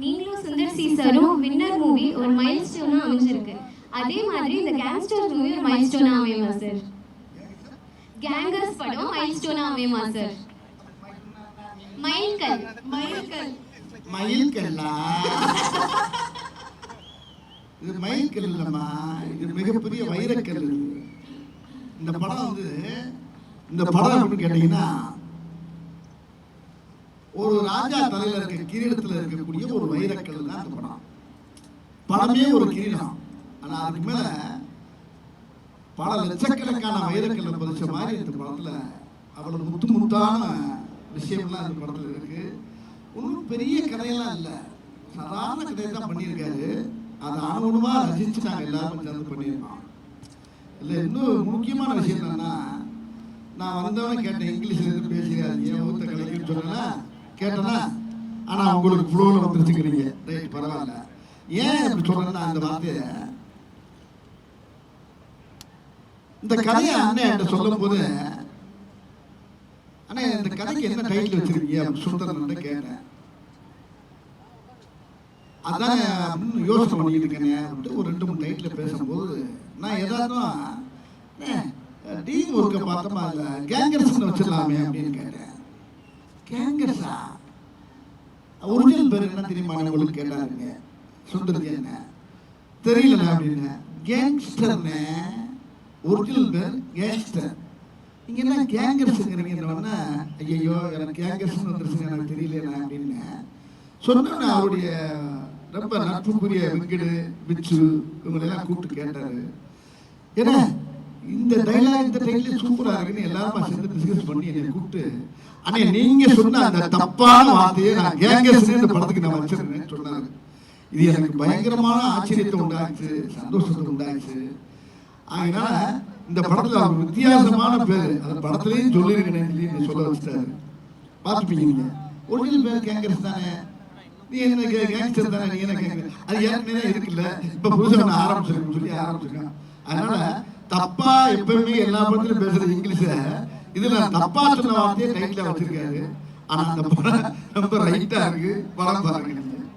நீங்களும் சுந்தர் சி சாரும் winner movie ஒரு மைல்ஸ்டோனா அமைஞ்சிருக்கு. அதே மாதிரி இந்த கேங்ஸ்டர் மூவி ஒரு மைல்ஸ்டோனா அமையுமா சார்? கேங்கர்ஸ் படம் மைல்ஸ்டோனா அமையுமா சார்? மைல்கல் மைல்கல் மைல்கல்லா? இது மைல்கல் இல்லம்மா, இது மிகப்பெரிய வைரக்கல். இந்த படம் வந்து இந்த படம் அப்படின்னு கேட்டீங்கன்னா ஒரு ராஜா தலையில இருக்க கிரீடத்துல இருக்கக்கூடிய ஒரு வைரக்கல் தான் இந்த படம். படமே ஒரு கிரீடம், ஆனா அதுக்கு மேல பல லட்சக்கணக்கான வைரக்கல்ல பதிச்ச மாதிரி இந்த படத்துல அவ்வளவு முத்து முத்தான விஷயம்லாம் இந்த படத்துல இருக்கு. ஒன்றும் பெரிய கதையெல்லாம் இல்லை, சாதாரண கதையை தான் பண்ணியிருக்காரு. அதை அனுபவமா ரசிச்சு நாங்கள் எல்லாரும் சேர்ந்து பண்ணியிருக்கோம். இல்லை இன்னும் முக்கியமான விஷயம் என்னன்னா, நான் வந்தவனே கேட்டேன், இங்கிலீஷ்ல எதுவும் பேசுகிறாரு ஏன் ஊத்த கலைக்குன்னு சொன்னா கேட்டேன்னா, ஆனா உங்களுக்கு ஃப்ளோவில் வந்துருச்சுக்கிறீங்க, ரைட் பரவாயில்ல. ஏன் அப்படி சொல்றேன்னா, அந்த வார்த்தையை இந்த கதையை அண்ணன் என்கிட்ட சொல்லும் போது, அண்ணா இந்த கதைக்கு என்ன டைட்டில் வச்சிருக்கீங்க அப்படின்னு சுந்தரன் கேட்டேன். அதான் அப்படின்னு யோசனை பண்ணிட்டு இருக்கேன் அப்படின்ட்டு ஒரு 2-3 டைட்டில் பேசும்போது நான் எதாச்சும் டீம் ஒர்க்கை பார்த்தோமா இல்லை கேங்கர்ஸ்ன்னு வச்சிடலாமே அப்படின்னு கேட்டேன். கேங்கர்ஸா? ஒரிஜினல் பேர் என்ன தெரியுமா உங்களுக்கு கேட்டாருங்க சுந்தரஜி. என்ன தெரியல அப்படின்னு. கேங்ஸ்டர்னு ஒரிஜினல் பேர் கேங்ஸ்டர். நீங்க என்ன கேங்கர்ஸுங்கிறீங்கன்னா, ஐயோ எனக்கு கேங்கர்ஸ்ன்னு வந்துருச்சுங்க எனக்கு தெரியல அப்படின்னு சொன்ன. அவருடைய ரொம்ப நட்புக்குரிய வெங்கடு பிச்சு இவங்களெல்லாம் கூப்பிட்டு கேட்டாரு, ஏன்னா இந்த டைலாக் இந்த டைட்டில் சூப்பரா இருக்குன்னு எல்லாரும் சேர்ந்து டிஸ்கஸ் பண்ணி என்னை கூப்பிட்டு, அண்ணே நீங்க சொன்ன அந்த தப்பான வார்த்தையை நான் கேங்கர்ஸ் இந்த படத்துக்கு நான் வச்சிருந்தேன்னு சொன்னாரு. இது எனக்கு பயங்கரமான ஆச்சரியத்தை உண்டாச்சு, சந்தோஷத்தை உண்டாச்சு. அதனால இந்த படத்துல ஒரு வித்தியாசமான பேரு அந்த படத்துலயும் சொல்லியிருக்கேன் சொல்ல வச்சுட்டாரு. பார்த்துப்பீங்க நீங்க. ஒரிஜினல் பேர் கேங்கர்ஸ் தானே, நீ என்ன கேங்ஸ்டர் தானே, நீ என்ன கேங்கர், அது ஏற்கனவே இருக்குல்ல, இப்ப புதுசாக ஆரம்பிச்சிருக்கேன்னு சொல்லி ஆரம்பிச்சிருக்கான். அதனால தப்பா எப்பவுமே எல்லா படத்திலும் பேசுறது இங்கிலீஷ, இதுல தப்பா சொன்ன வார்த்தையை டைட்டில வச்சிருக்காரு. ஆனா அந்த படம் ரொம்ப ரைட்டா இருக்கு. படம் பாருங்க.